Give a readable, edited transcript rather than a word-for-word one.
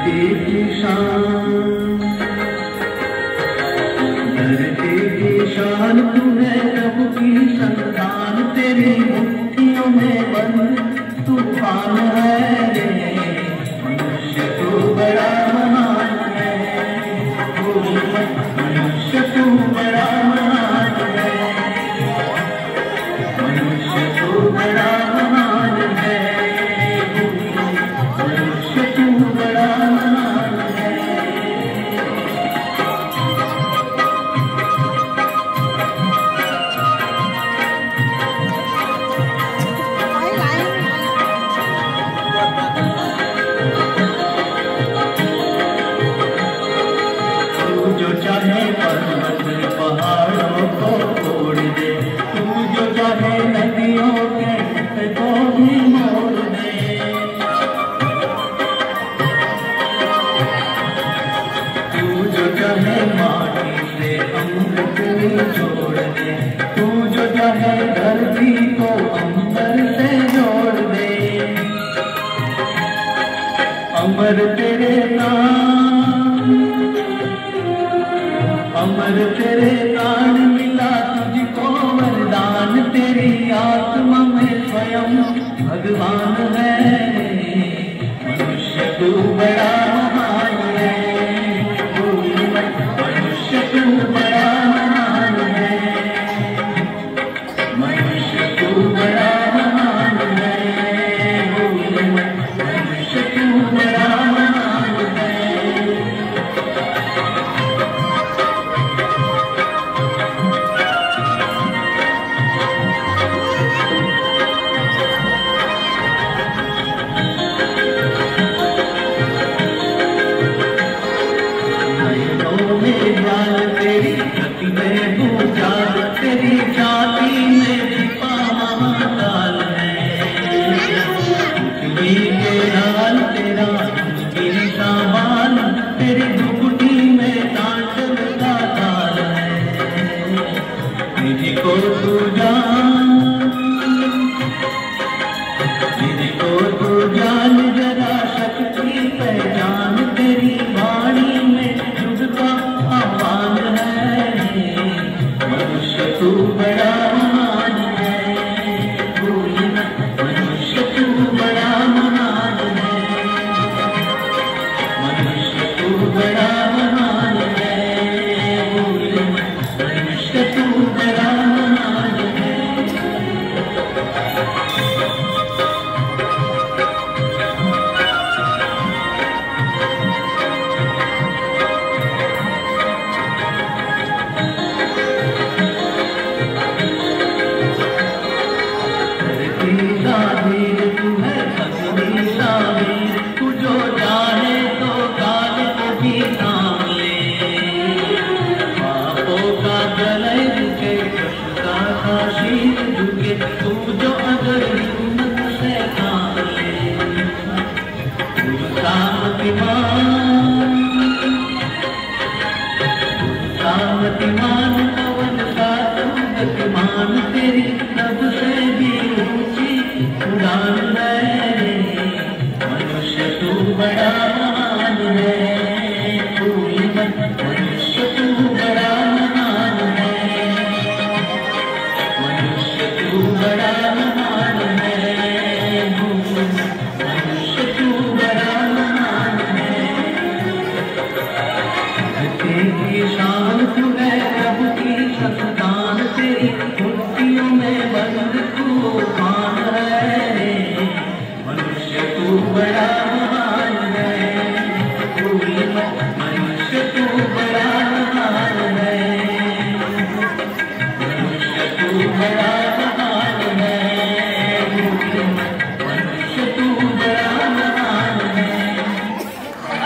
धरती की शान, धरती की शान तू है, प्रभु की संतान, तेरी मुट्ठियों में बंद तूफान है रे। मनुष्य तू बड़ा महान है, मनुष्य तू बड़ा महान है, मनुष्य तू बड़ा महान है, मनुष्य तू बड़ा महान है। जो चाहे पर्वत पहाड़ों को तोड़ दे, तू जो चाहे नदियों के को भी मोड़ दे, तू जो चाहे माटी से अमृत जोड़ दे, तू जो चाहे धरती को अंबर से जोड़ दे। अमर तेरे नाम, अमर तेरे प्राण मिला तुझको वरदान, तेरी आत्मा में स्वयं भगवान है। मनुष्य तू बड़ा महान है, मनुष्य तू बड़ा महान है, मनुष्य तू बड़ा महान है, मनुष्य तू बड़ा महान है। तेरी गति में भूचाल, तेरी छाती में छिपा महाकाल है। पृथ्वी के हाल तेरा तेरी सामान, तेरी दुपटी में तांडव का ताल है। जिसको तू जान, जिसको तू जान जरा शक्ति पहचान, तेरी वाणी में जुड़ता आह्वान है। मनुष्य तू बड़ा महान है, मनुष्य तू बड़ा महान है, मनुष्य तू बड़ा महान है, मनुष्य तू बड़ा महान है। तू जो चाहे तो काल को भी थाम ले, पापों का गले झुके, कष्टा का शीश झुके, तू जो अगर हिम्मत से थाम ले। तू सामतिमान पवन का गतिमान, तेरी सबसे भी ऊंची उड़ान है। मनुष्य तू बड़ा महान है, मनुष्य तू बड़ा महान है, मनुष्य तू बड़ा महान है, मनुष्य तू बड़ा महान है। तेरी शान तू है, प्रभु की संतान, तेरी मुट्ठियों में बंद तूफान है। मनुष्य तू